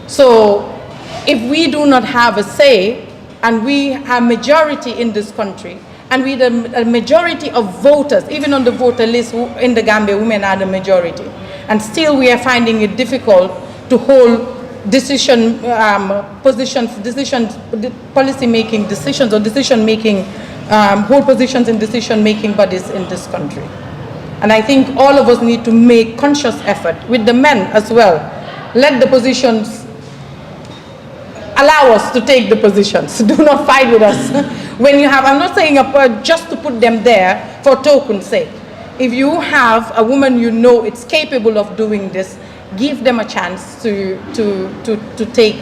So if we do not have a say, and we are majority in this country, and we the majority of voters, even on the voter list in the Gambia, women are the majority, and still we are finding it difficult to hold decision positions, policy making decisions, or decision making, hold positions in decision making bodies in this country. And I think all of us need to make conscious effort with the men as well. Let the positions allow us to take the positions. Do not fight with us. When you have, I'm not saying just to put them there for token's sake. If you have a woman you know it's capable of doing this, give them a chance to take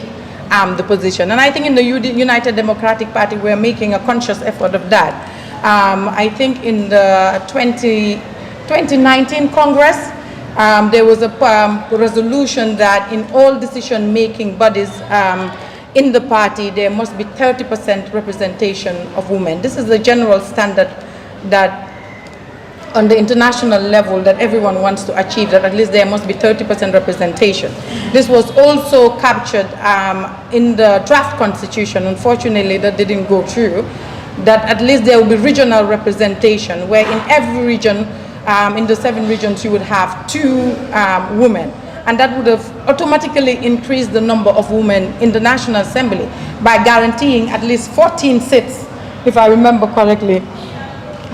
the position. And I think in the United Democratic Party we're making a conscious effort of that. I think in the 2019 Congress, there was a resolution that in all decision-making bodies in the party, there must be 30% representation of women. This is the general standard that on the international level that everyone wants to achieve, that at least there must be 30% representation. This was also captured in the draft constitution. Unfortunately, that didn't go through, that at least there will be regional representation, where in every region, in the 7 regions, you would have 2 women. And that would have automatically increased the number of women in the National Assembly by guaranteeing at least 14 seats, if I remember correctly,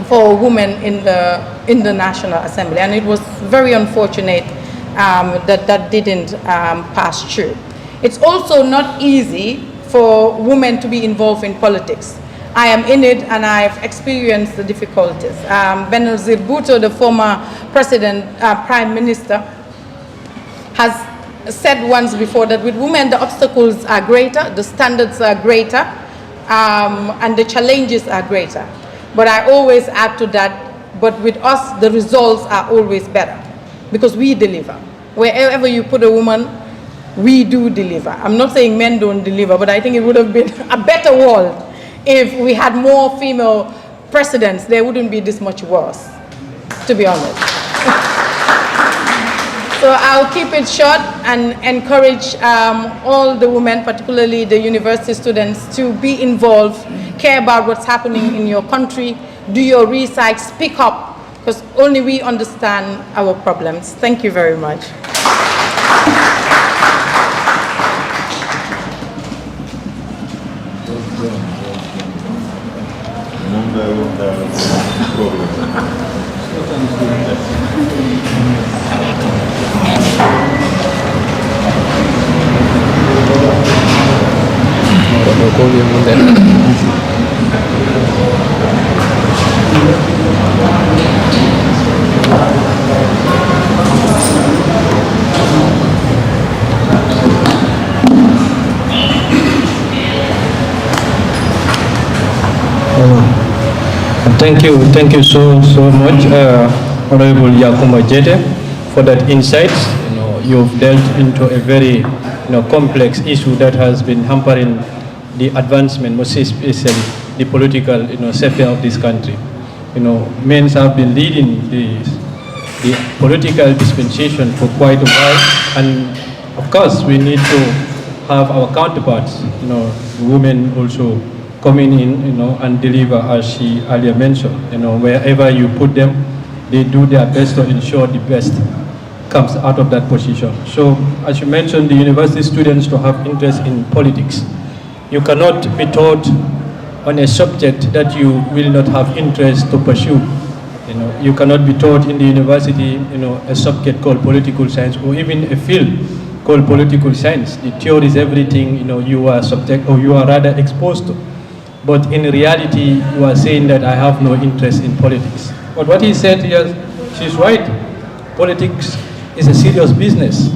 for women in the National Assembly. And it was very unfortunate that that didn't pass through. It's also not easy for women to be involved in politics. I am in it and I've experienced the difficulties. Benazir Bhutto, the former president, prime minister, has said once before that with women the obstacles are greater, the standards are greater, and the challenges are greater. But I always add to that, but with us the results are always better, because we deliver. Wherever you put a woman, we do deliver. I'm not saying men don't deliver, but I think it would have been a better world if we had more female presidents. There wouldn't be this much worse, to be honest. So I'll keep it short and encourage all the women, particularly the university students, to be involved, care about what's happening in your country, do your research, speak up, because only we understand our problems. Thank you very much. Thank you so much, Honorable Yakuma Jete, for that insight. You've dealt into a very complex issue that has been hampering the advancement, most especially the political sphere of this country. Men have been leading the political dispensation for quite a while, and of course we need to have our counterparts, women also coming in, and deliver, as she earlier mentioned. Wherever you put them, they do their best to ensure the best comes out of that position. So, as you mentioned, the university students to have interest in politics. You cannot be taught on a subject that you will not have interest to pursue. You cannot be taught in the university, a subject called political science, or even a field called political science. The theory is everything, you are subject, or you are rather exposed to. But in reality, you are saying that I have no interest in politics. But what he said here, she's right. Politics is a serious business.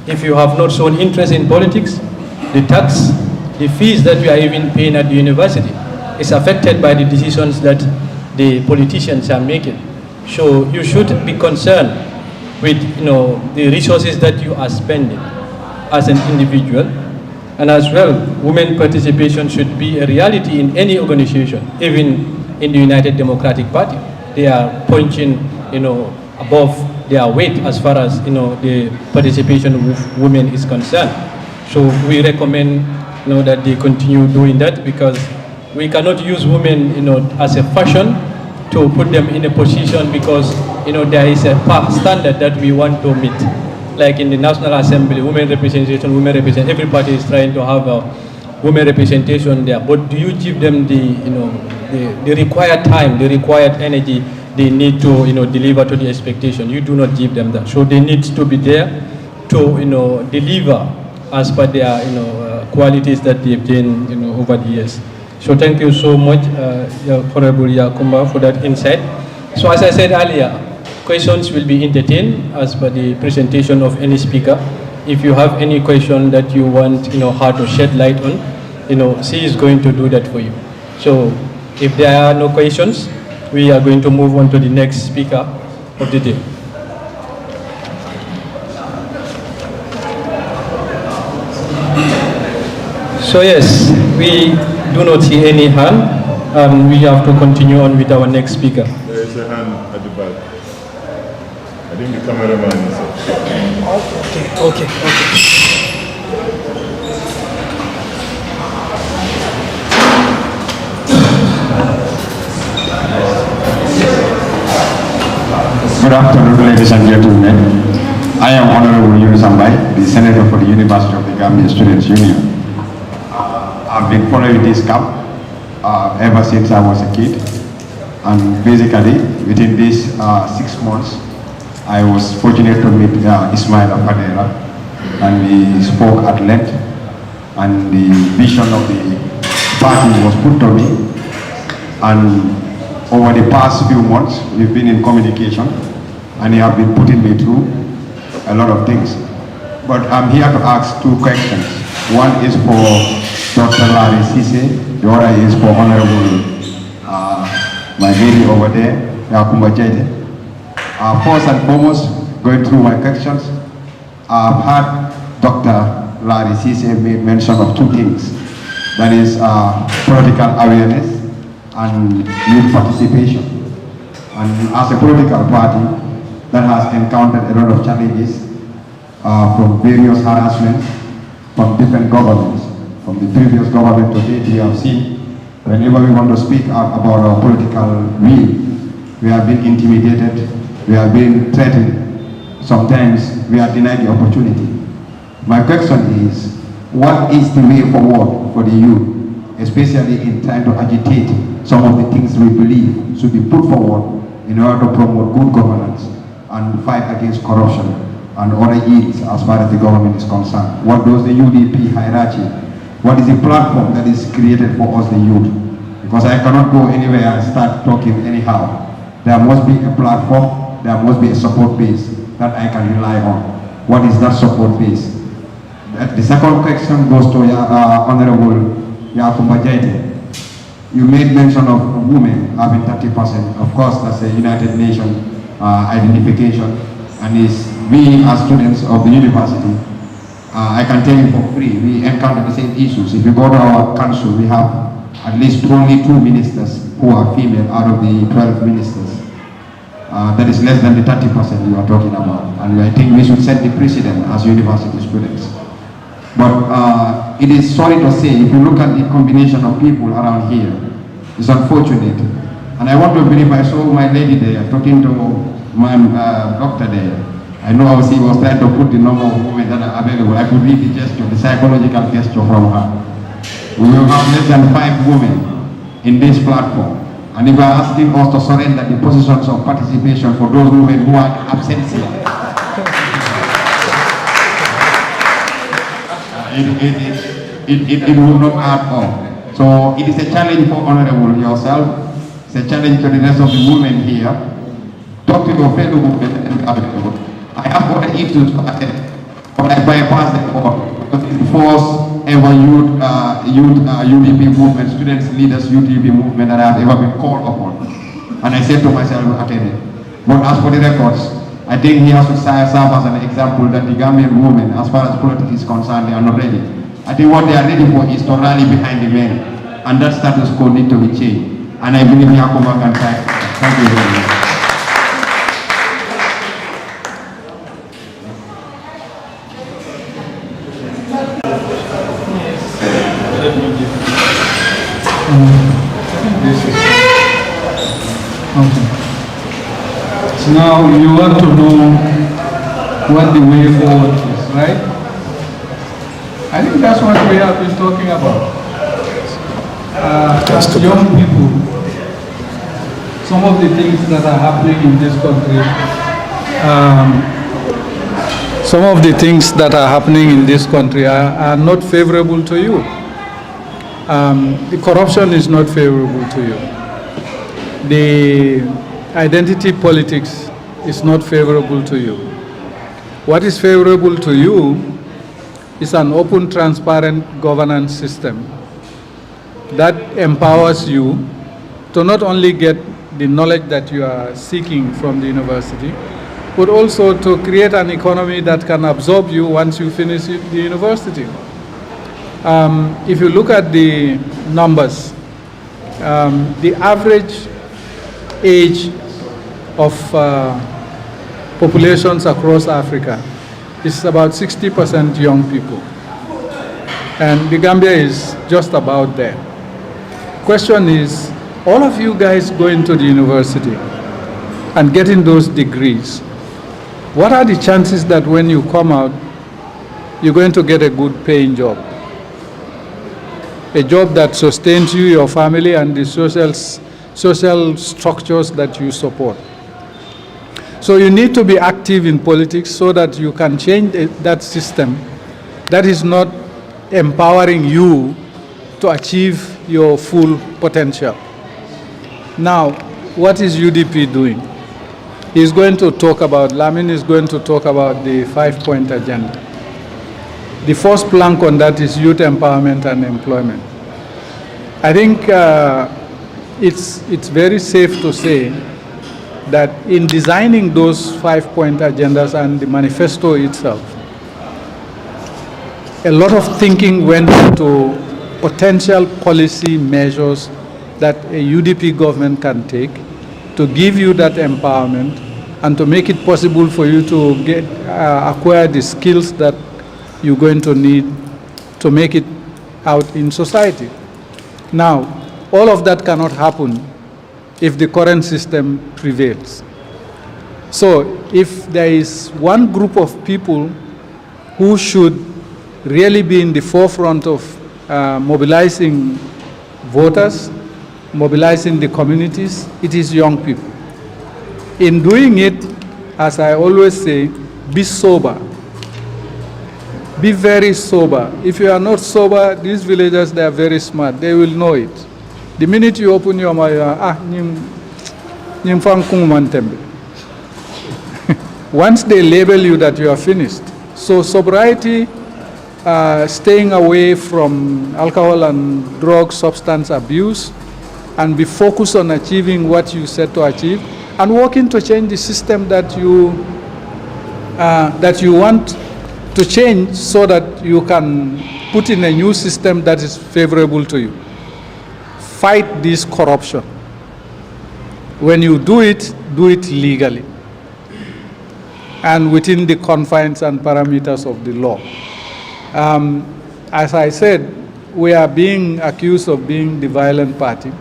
If you have not shown interest in politics, the tax, the fees that you are even paying at the university is affected by the decisions that the politicians are making. So you should be concerned with the resources that you are spending as an individual. And as well, women participation should be a reality in any organization, even in the United Democratic Party. They are punching, above their weight as far as, the participation of women is concerned. So we recommend that they continue doing that, because we cannot use women as a fashion to put them in a position, because there is a standard that we want to meet. Like in the National Assembly, women representation, every party is trying to have a women representation there. But do you give them the required time, the required energy they need to deliver to the expectation? You do not give them that. So they need to be there to deliver as per their qualities that they've gained over the years. So thank you so much, Honorable Yakumba, for that insight. So as I said earlier, questions will be entertained as per the presentation of any speaker. If you have any question that you want her to shed light on, she is going to do that for you. So if there are no questions, we are going to move on to the next speaker of the day. So yes, we do not see any hand, and we have to continue on with our next speaker. There is a hand at the back. I think the cameraman is up. Okay. Good afternoon, ladies and gentlemen. I am Honorable Yunus Ambai, the Senator for the University of the Gambia Students' Union. I've been following this camp ever since I was a kid, and basically within these 6 months I was fortunate to meet Ismail Fadera, and he spoke at length, and the vision of the party was put to me, and over the past few months we've been in communication, and he has been putting me through a lot of things. But I'm here to ask 2 questions. One is for Dr. Larry Sise, the other is for Honorable my lady over there, Yakumba Jede. First and foremost, going through my questions, I've had Dr. Larry Sise made mention of 2 things. That is political awareness and youth participation. And as a political party that has encountered a lot of challenges from various harassments from different governments, from the previous government to date, we have seen whenever we want to speak out about our political will, we have been intimidated, we have been threatened, sometimes we are denied the opportunity. My question is, what is the way forward for the youth, especially in trying to agitate some of the things we believe should be put forward in order to promote good governance and fight against corruption and other ills as far as the government is concerned? What does the UDP hierarchy, what is the platform that is created for us, the youth? Because I cannot go anywhere and start talking anyhow. There must be a platform, there must be a support base that I can rely on. What is that support base? The second question goes to Honorable Yakumba Jede. You made mention of women having 30%. Of course, that's a United Nations identification, and is we as students of the university, I can tell you for free, we encounter the same issues. If you go to our council, we have at least only 2 ministers who are female out of the 12 ministers. That is less than the 30% you are talking about, and I think we should set the precedent as university students. But it is sorry to say, if you look at the combination of people around here, it's unfortunate. And I want to believe, I saw my lady there talking to my doctor there. I know how she was trying to put the number of women that are available. I could read the gesture, the psychological gesture from her. We will have less than 5 women in this platform. And if we are asking us to surrender the positions of participation for those women who are absent here, it will not add up. So it is a challenge for Honorable yourself. It's a challenge to the rest of the women here. Talk to your fellow women and available. I have other issues to attend, but I bypass them all because it's the first ever UDP movement, students leaders UDP movement that I have ever been called upon. And I said to myself, attend it. But as for the records, I think he has to serve as an example that the Gambian women, as far as politics is concerned, they are not ready. I think what they are ready for is to rally behind the men, and that status quo needs to be changed. And I believe Yakumba can try. Thank you very much. Now you want to know what the way forward is, right? I think that's what we have been talking about. As young people, some of the things that are happening in this country, are not favorable to you. The corruption is not favorable to you. The identity politics is not favorable to you. What is favorable to you is an open, transparent governance system that empowers you to not only get the knowledge that you are seeking from the university, but also to create an economy that can absorb you once you finish the university. If you look at the numbers, the average age of populations across Africa is about 60% young people. And the Gambia is just about there. Question is, all of you guys going to the university and getting those degrees, what are the chances that when you come out, you're going to get a good paying job? A job that sustains you, your family, and the social structures that you support. So you need to be active in politics so that you can change that system that is not empowering you to achieve your full potential. Now, what is UDP doing? He's going to talk about, Lamin is going to talk about the 5-point agenda. The first plank on that is youth empowerment and employment. I think it's very safe to say that in designing those 5-point agendas and the manifesto itself, a lot of thinking went into potential policy measures that a UDP government can take to give you that empowerment and to make it possible for you to acquire the skills that you're going to need to make it out in society. Now, all of that cannot happen if the current system prevails. So if there is one group of people who should really be in the forefront of mobilizing voters, mobilizing the communities, it is young people. In doing it, as I always say, be sober. Be very sober. If you are not sober, these villagers, they are very smart. They will know it. The minute you open your mouth, once they label you that you are finished. So sobriety, staying away from alcohol and drug substance abuse, and be focused on achieving what you set to achieve, and working to change the system that you want to change so that you can put in a new system that is favorable to you. Fight this corruption. When you do it legally and within the confines and parameters of the law. As I said, we are being accused of being the violent party.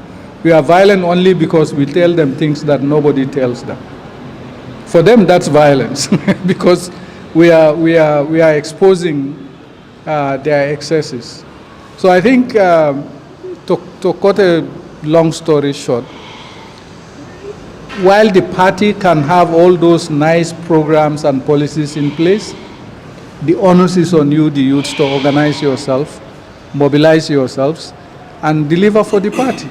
We are violent only because we tell them things that nobody tells them. For them, that's violence because we are exposing their excesses. So I think, to cut a long story short, while the party can have all those nice programs and policies in place, the onus is on you, the youths, to organize yourself, mobilize yourselves, and deliver for the party.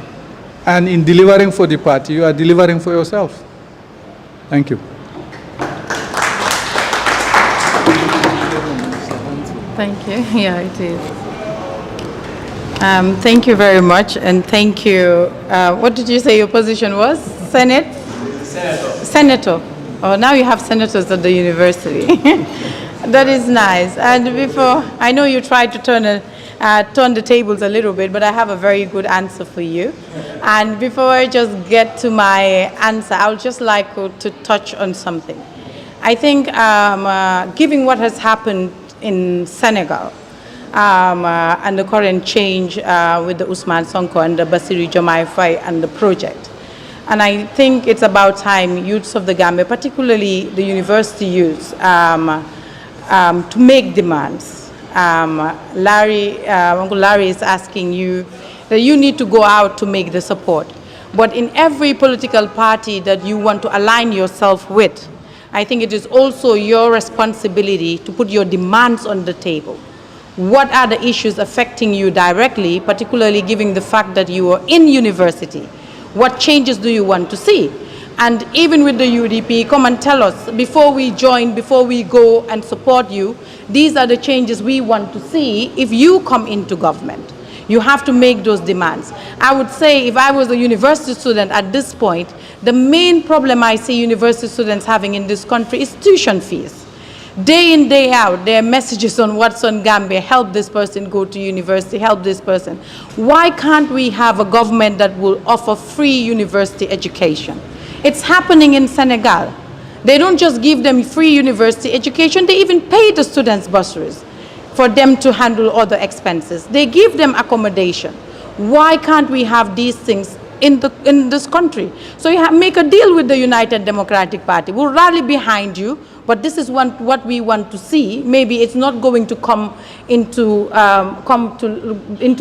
And in delivering for the party, you are delivering for yourself. Thank you. Thank you. Yeah, it is. Thank you very much, and thank you. What did you say your position was? Senator. Senator. Oh, now you have senators at the university. That is nice. And before, I know you tried to turn the tables a little bit, but I have a very good answer for you. And before I just get to my answer, I would just like to touch on something. I think given what has happened in Senegal and the current change with the Ousmane Sonko and the Bassirou Diomaye Faye and the project, And I think it's about time youths of the Gambia, particularly the university youths, to make demands. Uncle Larry is asking you that you need to go out to make the support. But in every political party that you want to align yourself with, I think it is also your responsibility to put your demands on the table. What are the issues affecting you directly, particularly given the fact that you are in university? What changes do you want to see? And even with the UDP, come and tell us, before we join, before we go and support you, these are the changes we want to see if you come into government. You have to make those demands. I would say if I was a university student at this point, the main problem I see university students having in this country is tuition fees. Day in, day out, there are messages on What's on Gambia, help this person go to university, help this person. Why can't we have a government that will offer free university education? It's happening in Senegal. They don't just give them free university education, they even pay the students bursaries for them to handle other expenses. They give them accommodation. Why can't we have these things in this country? So you make a deal with the United Democratic Party. We'll rally behind you, but this is what we want to see. Maybe it's not going to come into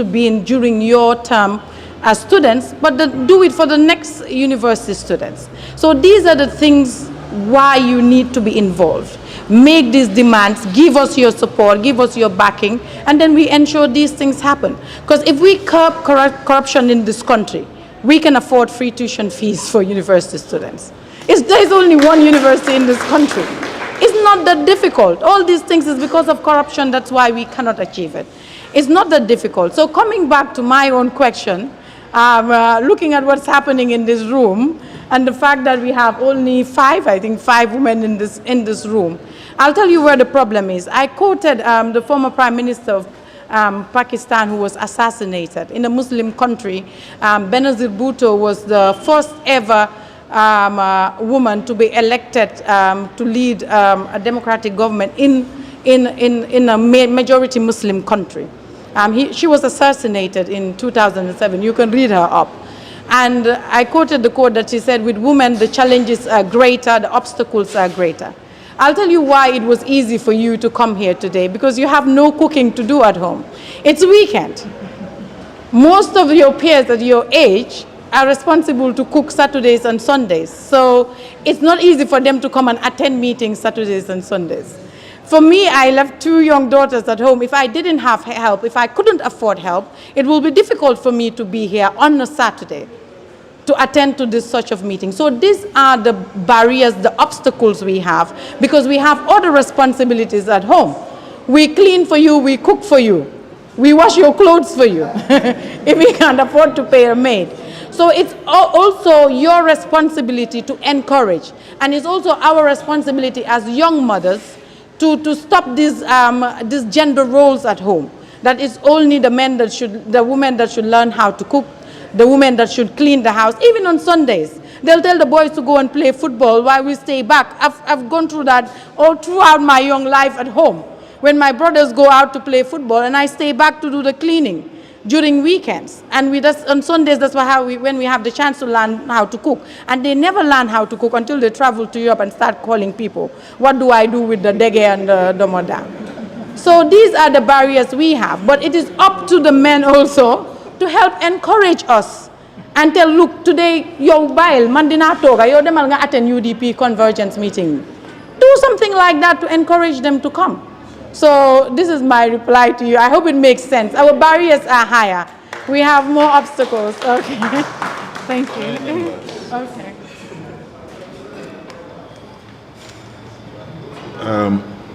being during your term as students, but do it for the next university students. So these are the things why you need to be involved. Make these demands, give us your support, give us your backing, and then we ensure these things happen. Because if we curb corruption in this country, we can afford free tuition fees for university students. There's only one university in this country. It's not that difficult. All these things is because of corruption, that's why we cannot achieve it. It's not that difficult. So coming back to my own question, looking at what's happening in this room, and the fact that we have only five women in this room, I'll tell you where the problem is. I quoted the former Prime Minister of Pakistan who was assassinated in a Muslim country. Benazir Bhutto was the first ever woman to be elected to lead a democratic government in a majority Muslim country. She was assassinated in 2007. You can read her up. And I quoted the quote that she said, with women, the challenges are greater, the obstacles are greater. I'll tell you why it was easy for you to come here today, because you have no cooking to do at home. It's weekend. Most of your peers at your age are responsible to cook Saturdays and Sundays. So it's not easy for them to come and attend meetings Saturdays and Sundays. For me, I left 2 young daughters at home. If I didn't have help, if I couldn't afford help, it will be difficult for me to be here on a Saturday to attend to this sort of meeting. So these are the barriers, the obstacles we have, because we have other responsibilities at home. We clean for you, we cook for you, we wash your clothes for you, if we can't afford to pay a maid. So it's also your responsibility to encourage, and it's also our responsibility as young mothers to stop these gender roles at home. That it's only the women that should learn how to cook, the women that should clean the house, even on Sundays. They'll tell the boys to go and play football while we stay back. I've gone through that all throughout my young life at home, when my brothers go out to play football and I stay back to do the cleaning during weekends. And on Sundays, that's when we have the chance to learn how to cook. And they never learn how to cook until they travel to Europe and start calling people, what do I do with the dege and the moda? So these are the barriers we have. But it is up to the men also to help encourage us and tell, look, today, yo bail, mandina toga, yo demal nga attend UDP Convergence meeting. Do something like that to encourage them to come. So this is my reply to you. I hope it makes sense. Our barriers are higher. We have more obstacles. Okay. Thank you. Okay.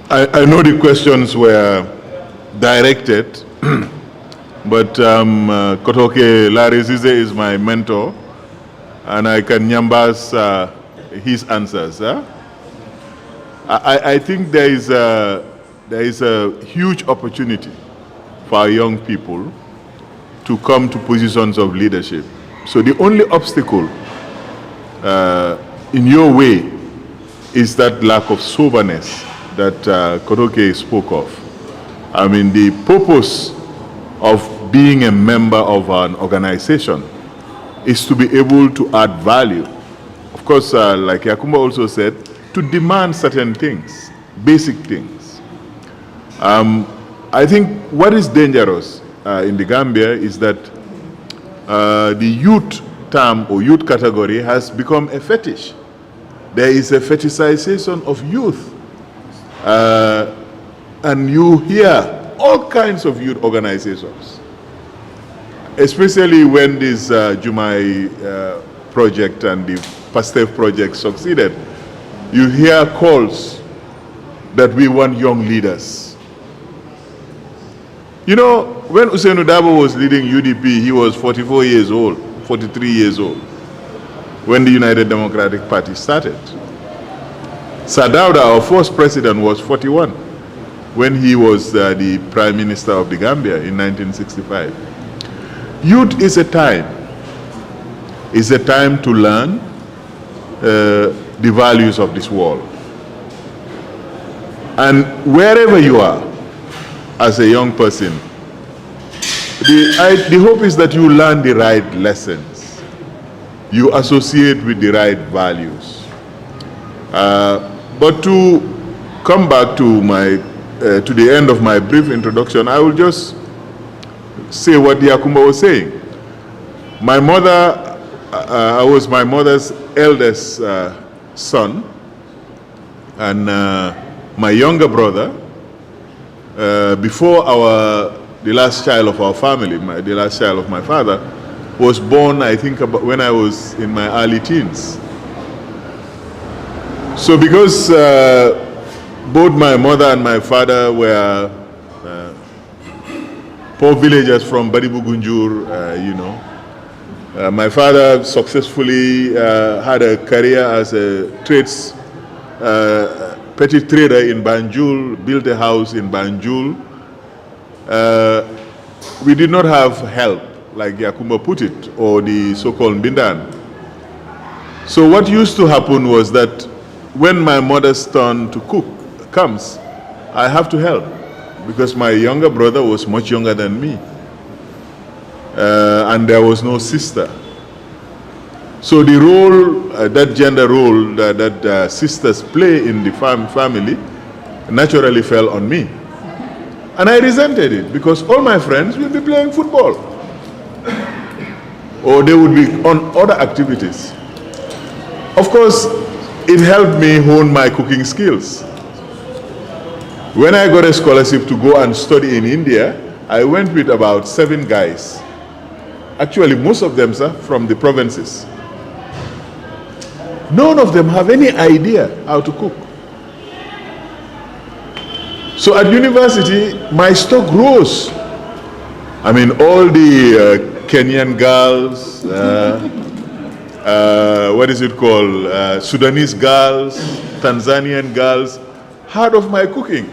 I know the questions were directed, but Kotoke Larry Zize is my mentor, and I can nyambas his answers. I think there is a huge opportunity for our young people to come to positions of leadership. So the only obstacle in your way is that lack of soberness that Kotoke spoke of. I mean, the purpose of being a member of an organization is to be able to add value. Of course, like Yakumba also said, to demand certain things, basic things. I think what is dangerous in the Gambia is that the youth term or youth category has become a fetish. There is a fetishization of youth. And you hear all kinds of youth organizations, especially when this Jumai project and the PASTEF project succeeded. You hear calls that we want young leaders. You know, when Usainu Dabo was leading UDP, he was 44 years old, 43 years old, when the United Democratic Party started. Sadauda, our first president, was 41 when he was the Prime Minister of the Gambia in 1965. Youth is a time to learn the values of this world. And wherever you are, as a young person, the hope is that you learn the right lessons. You associate with the right values. But to come back to to the end of my brief introduction, I will just say what Yakumba was saying. My mother, I was my mother's eldest son, and my younger brother, before the last child of our family, the last child of my father, was born, I think, when I was in my early teens. So because both my mother and my father were poor villagers from Baribu Gunjur, you know, my father successfully had a career as a petty trader in Banjul, built a house in Banjul. We did not have help, like Yakumba put it, or the so-called Bindan. So what used to happen was that when my mother's turn to cook comes, I have to help, because my younger brother was much younger than me. And there was no sister. So the role, that gender role that sisters play in the family naturally fell on me. And I resented it, because all my friends will be playing football, or they would be on other activities. Of course, it helped me hone my cooking skills. When I got a scholarship to go and study in India, I went with about 7 guys. Actually, most of them, sir, from the provinces. None of them have any idea how to cook. So at university, my stock rose. I mean, all the Kenyan girls, what is it called, Sudanese girls, Tanzanian girls, heard of my cooking.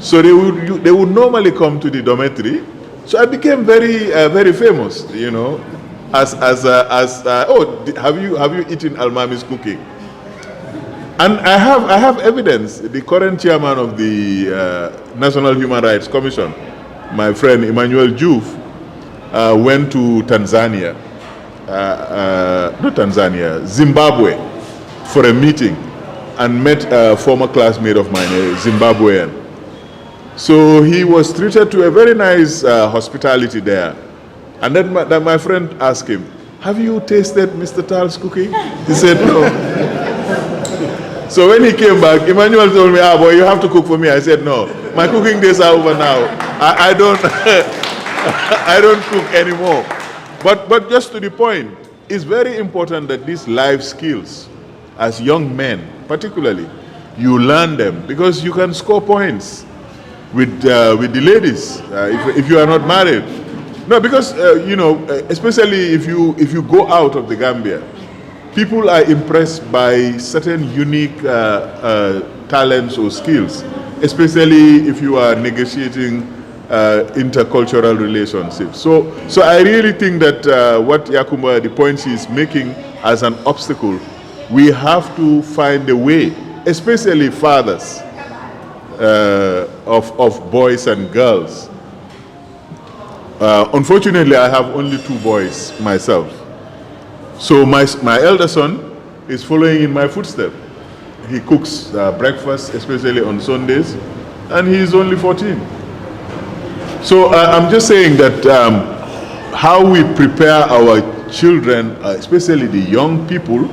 So they would normally come to the dormitory. So I became very famous, you know, oh, have you eaten Almami's cooking? And I have evidence. The current chairman of the National Human Rights Commission, my friend Emmanuel Juve, went to Tanzania, not Tanzania, Zimbabwe, for a meeting, and met a former classmate of mine, a Zimbabwean. So he was treated to a very nice hospitality there. And then my friend asked him, "Have you tasted Mr. Tal's cooking?" He said, "No." So when he came back, Emmanuel told me, boy, you have to cook for me. I said, "No, my cooking days are over now. I don't, I don't cook anymore." But just to the point, it's very important that these life skills, as young men particularly, you learn them, because you can score points with the ladies if you are not married. No, because you know, especially if you go out of the Gambia, people are impressed by certain unique talents or skills, especially if you are negotiating intercultural relationships. So I really think that what Yakumba, the point she's making as an obstacle, we have to find a way, especially fathers of boys and girls, Unfortunately, I have only 2 boys myself. So my elder son is following in my footsteps. He cooks breakfast, especially on Sundays, and he is only 14. So I'm just saying that how we prepare our children, especially the young people,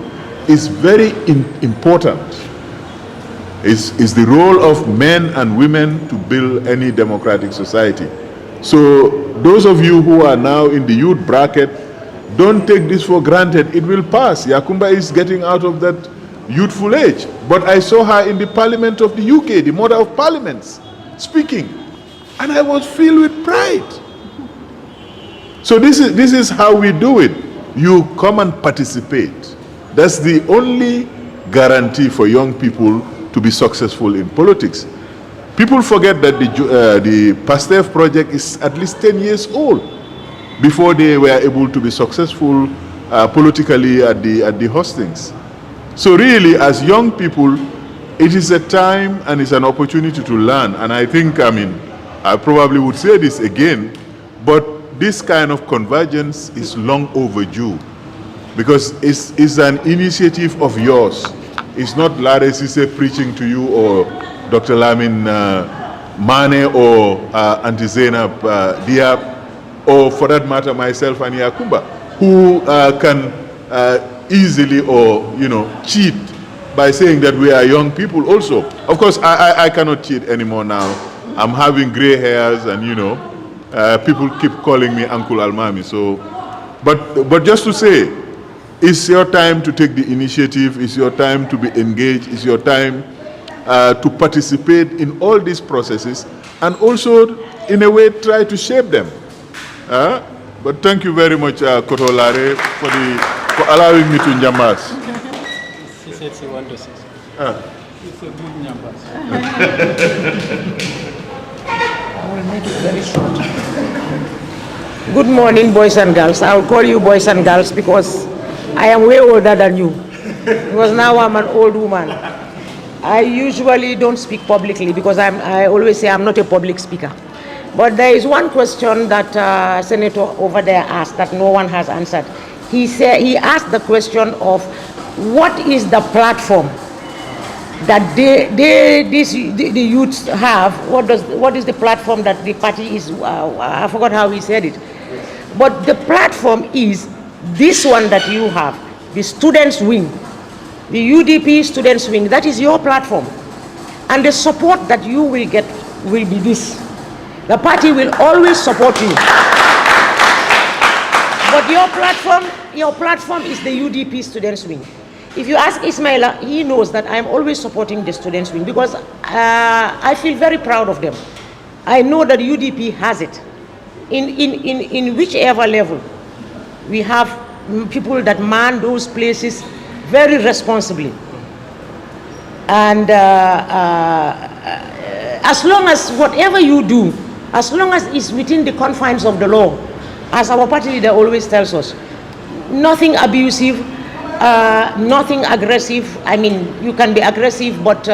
is very important. It's the role of men and women to build any democratic society. So those of you who are now in the youth bracket, don't take this for granted. It will pass. Yakumba is getting out of that youthful age. But I saw her in the Parliament of the UK, the Mother of Parliaments, speaking. And I was filled with pride. So this is how we do it. You come and participate. That's the only guarantee for young people to be successful in politics. People forget that the PASTEF project is at least 10 years old before they were able to be successful politically at the hustings. So really, as young people, it is a time and it's an opportunity to learn. And I think, I probably would say this again, but this kind of convergence is long overdue because it's an initiative of yours. It's not Larry Sise preaching to you or Dr. Lamin Mane or Auntie Zainab Diab, or for that matter myself and Yakumba, who can easily or cheat by saying that we are young people also. Of course, I cannot cheat anymore now. I'm having gray hairs and people keep calling me Uncle Almami. So, but just to say, it's your time to take the initiative, it's your time to be engaged, it's your time to participate in all these processes and also in a way try to shape them. But thank you very much, Koto Lare, for allowing me to njambas. She said she wants to say. It's a good njambas. I will make it very short. Good morning, boys and girls. I will call you boys and girls because I am way older than you. Because now I'm an old woman. I usually don't speak publicly because I always say I'm not a public speaker. But there is one question that Senator over there asked that no one has answered. He asked the question of what is the platform that the youths have? What is the platform that the party is? I forgot how he said it. But the platform is this one that you have, the students' wing, the UDP students' wing. That is your platform, and the support that you will get will be this. The party will always support you. But your platform is the UDP students' wing. If you ask Ismaila, he knows that I'm always supporting the students' wing because I feel very proud of them. I know that UDP has it. In whichever level, we have people that man those places very responsibly. And as long as whatever you do, as long as it's within the confines of the law, as our party leader always tells us, nothing abusive, nothing aggressive. I mean, you can be aggressive, but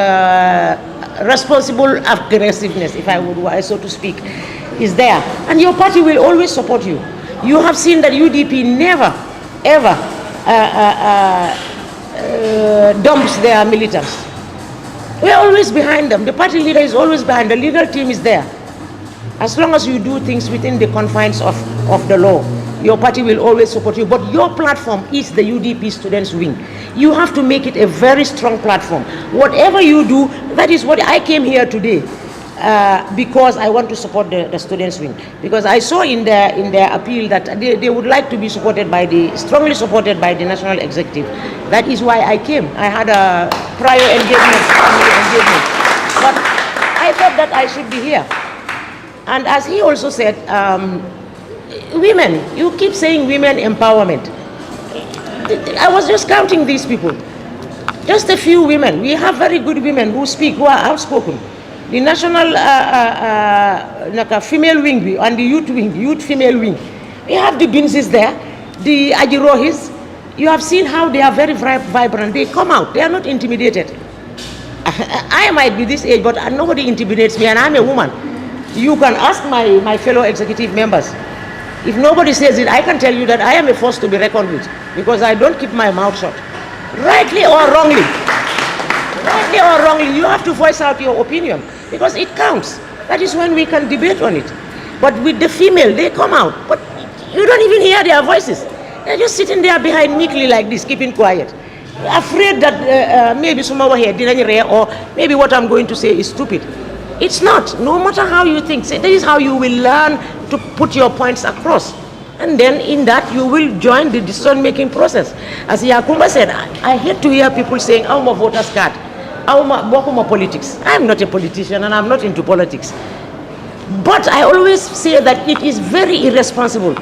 responsible aggressiveness, if I would, so to speak, is there. And your party will always support you. You have seen that UDP never, ever dumps their militants. We're always behind them. The party leader is always behind. The legal team is there. As long as you do things within the confines of the law, your party will always support you. But your platform is the UDP students' wing. You have to make it a very strong platform. Whatever you do, that is what I came here today, because I want to support the students' wing. Because I saw in their appeal that they would like to be supported by strongly supported by the national executive. That is why I came. I had a prior engagement, family engagement. But I thought that I should be here. And as he also said, women, you keep saying women empowerment. I was just counting these people. Just a few women. We have very good women who speak, who are outspoken. The national female wing and the youth female wing. We have the Binzis there, the Ajirohis. You have seen how they are very vibrant. They come out. They are not intimidated. I might be this age, but nobody intimidates me, and I'm a woman. You can ask my fellow executive members. If nobody says it, I can tell you that I am a force to be reckoned with, because I don't keep my mouth shut. Rightly or wrongly, you have to voice out your opinion, because it counts. That is when we can debate on it. But with the female, they come out, but you don't even hear their voices. They're just sitting there behind meekly like this, keeping quiet, afraid that maybe someone here didn't hear, or maybe what I'm going to say is stupid. It's not. No matter how you think, this is how you will learn to put your points across. And then in that, you will join the decision-making process. As Yakumba said, I hate to hear people saying, I'm a voter's card, I'm a politics. I'm not a politician, and I'm not into politics. But I always say that it is very irresponsible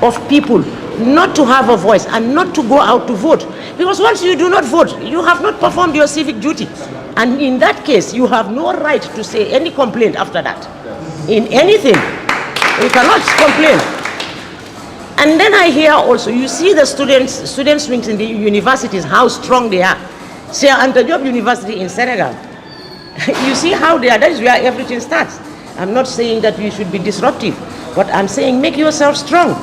of people not to have a voice and not to go out to vote. Because once you do not vote, you have not performed your civic duty. And in that case, you have no right to say any complaint after that. In anything, you cannot complain. And then I hear also, you see the student wings in the universities, how strong they are. Say, Anta Diop University in Senegal, you see how they are. That is where everything starts. I'm not saying that you should be disruptive, but I'm saying make yourself strong.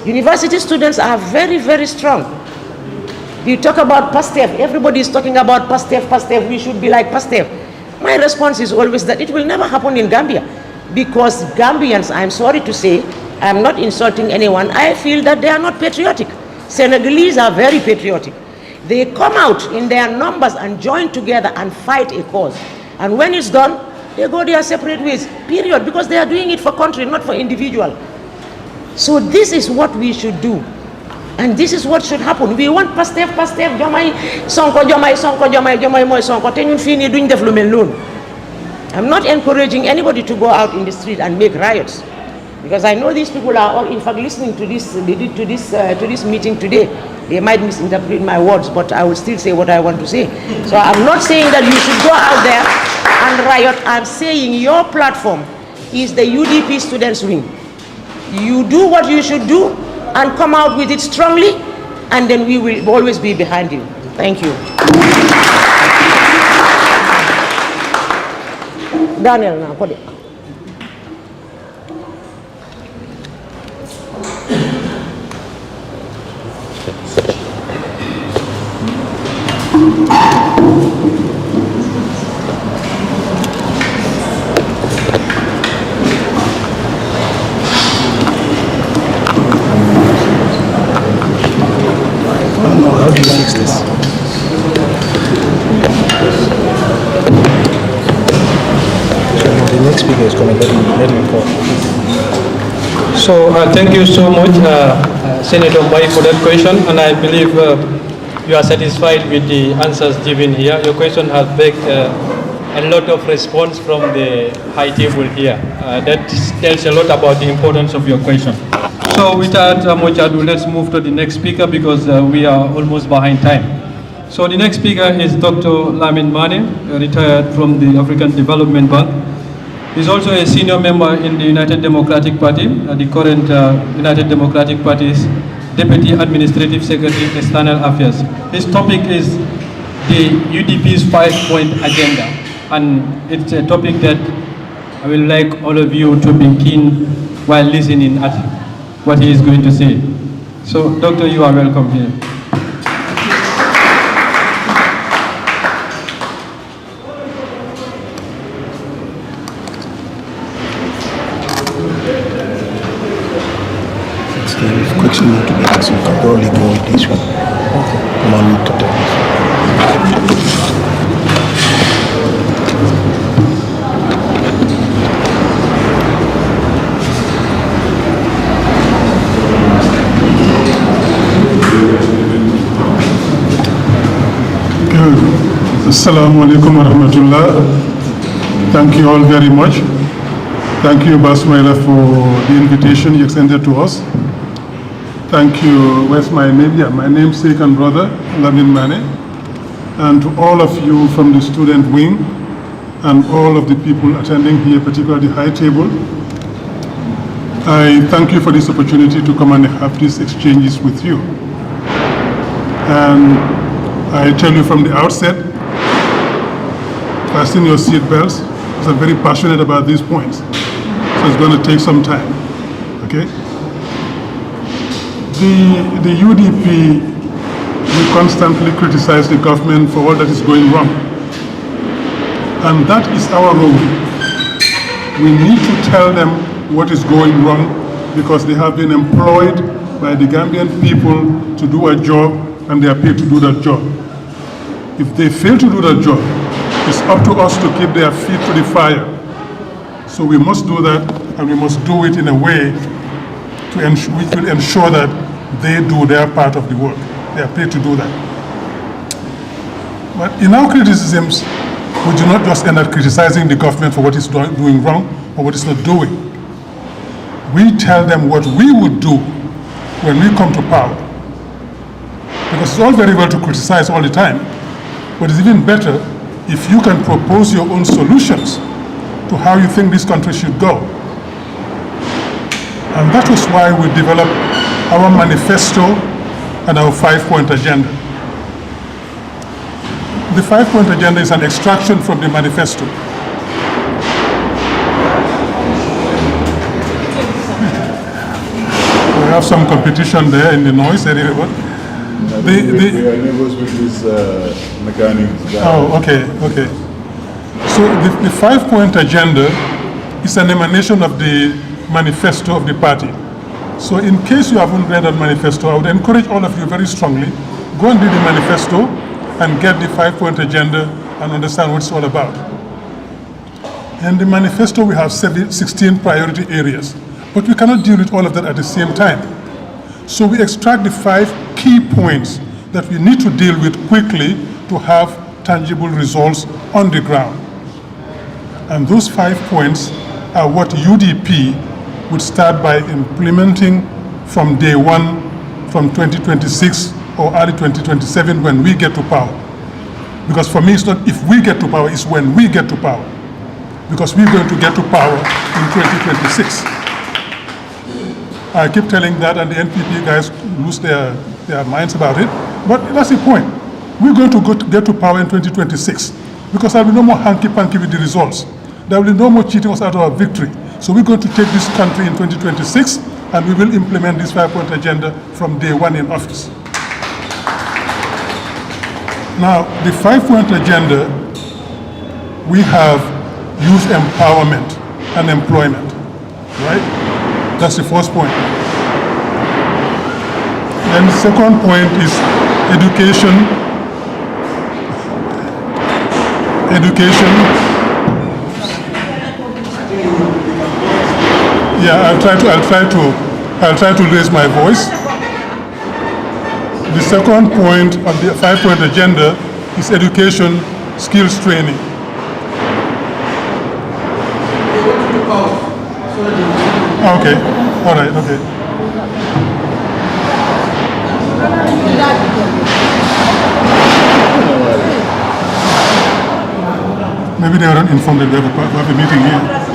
University students are very, very strong. You talk about PASTEF, everybody is talking about PASTEF, we should be like PASTEF. My response is always that it will never happen in Gambia, because Gambians, I'm sorry to say, I'm not insulting anyone, I feel that they are not patriotic. Senegalese are very patriotic. They come out in their numbers and join together and fight a cause. And when it's done, they go their separate ways, period, because they are doing it for country, not for individual. So this is what we should do. And this is what should happen. We want Pastef, Jomai, Sonko, Jomai, Moi, Sonko, Tenyun Fini, doing the Flumen. I'm not encouraging anybody to go out in the street and make riots, because I know these people are all, in fact, listening to this, to this meeting today. They might misinterpret my words, but I will still say what I want to say. So I'm not saying that you should go out there and riot. I'm saying your platform is the UDP Students' Wing. You do what you should do and come out with it strongly, and then we will always be behind you. Thank you. Daniel, now, put it. How do you fix this? The next speaker is coming. Let me call. So thank you so much, Senator Mai, for that question, and I believe you are satisfied with the answers given here. Your question has begged a lot of response from the high table here. That tells a lot about the importance of your question. So without much ado, let's move to the next speaker, because we are almost behind time. So the next speaker is Dr. Lamin Mane, retired from the African Development Bank. He's also a senior member in the United Democratic Party, the current United Democratic Party's Deputy Administrative Secretary, External Affairs. His topic is the UDP's 5-point agenda, and it's a topic that I would like all of you to be keen while listening at what he is going to say. So, Doctor, you are welcome here. Question need to be asked. You can probably go with this one. Come on, look at this. Assalamu alaikum wa rahmatullah. Thank you all very much. Thank you, Basmaila, for the invitation you extended to us. Thank you, where's my name? Yeah, my namesake and brother, Lamin Mane, and to all of you from the student wing and all of the people attending here, particularly the high table. I thank you for this opportunity to come and have these exchanges with you. And I tell you from the outset, fasten your seat belts, because I'm very passionate about these points. So it's going to take some time, okay? The UDP will constantly criticize the government for all that is going wrong. And that is our role. We need to tell them what is going wrong because they have been employed by the Gambian people to do a job and they are paid to do that job. If they fail to do that job, it's up to us to keep their feet to the fire. So we must do that, and we must do it in a way which will ensure that they do their part of the work. They are paid to do that. But in our criticisms, we do not just end up criticizing the government for what it's doing wrong or what it's not doing. We tell them what we would do when we come to power. Because it's all very well to criticize all the time, but it's even better if you can propose your own solutions to how you think this country should go. And that was why we developed our manifesto and our 5-point agenda. The 5-point agenda is an extraction from the manifesto. We have some competition there in the noise area. We are neighbors with this mechanics guy. Oh, okay. So the 5-point agenda is an emanation of the manifesto of the party. So in case you haven't read that manifesto, I would encourage all of you very strongly, go and read the manifesto and get the 5-point agenda and understand what it's all about. In the manifesto, we have 16 priority areas, but we cannot deal with all of that at the same time. So we extract the 5 key points that we need to deal with quickly to have tangible results on the ground. And those 5 points are what UDP would start by implementing from day 1, from 2026 or early 2027 when we get to power. Because for me, it's not if we get to power, it's when we get to power. Because we're going to get to power in 2026. I keep telling that, and the NPP guys lose their minds about it. But that's the point. We're going to get to power in 2026 because there will be no more hanky-panky with the results. There will be no more cheating us out of our victory. So we're going to take this country in 2026, and we will implement this 5-point agenda from day 1 in office. Now, the 5-point agenda, we have youth empowerment and employment, right? That's the first point. Then the second point is education. Yeah, I'll try to raise my voice. The second point of the 5-point agenda is education, skills training. Okay, all right, okay. Maybe they weren't informed that we have a meeting here.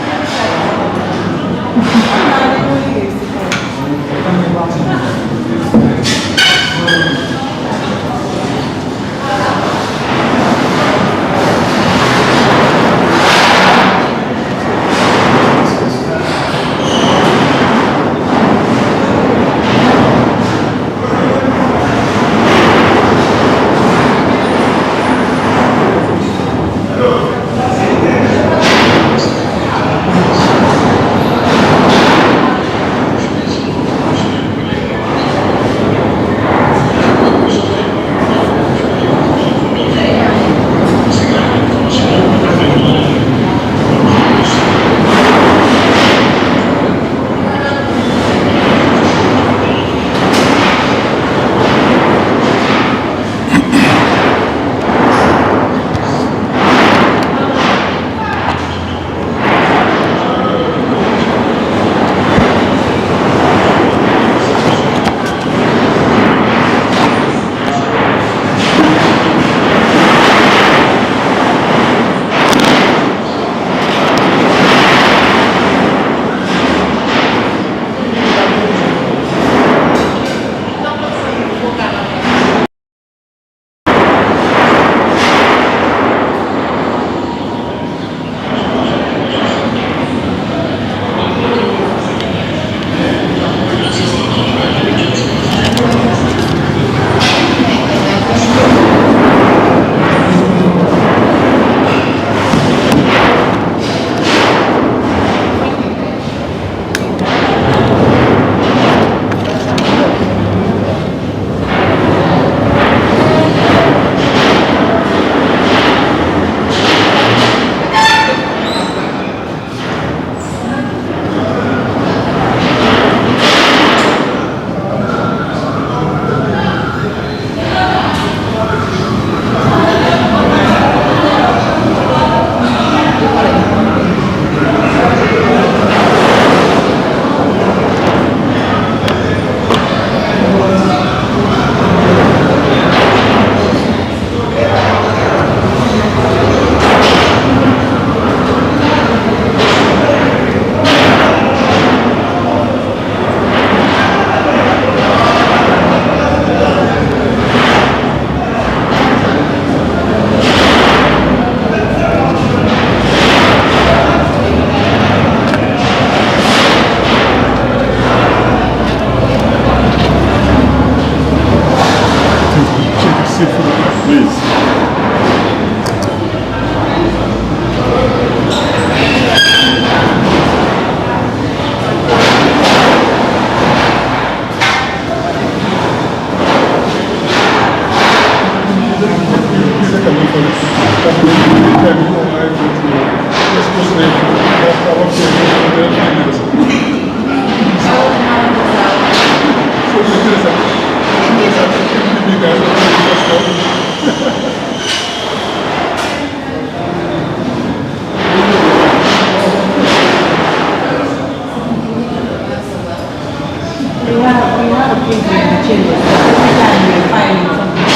put into the changes. Every time we are filing something,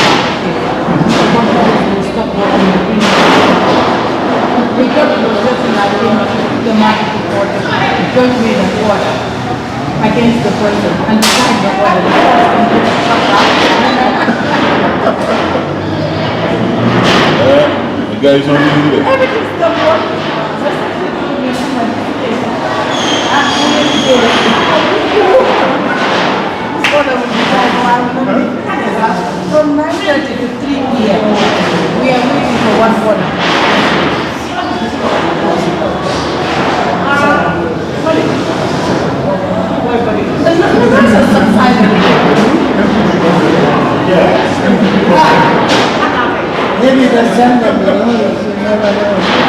the conference will stop working the previous. We got to the person that came up with the market report, the judge made an order against the person and decided the order. The person can get shut up. The guy is only doing it. Everything stopped working. From 9:30 to 3 p.m. we are waiting for one order. Maybe the same, you never know.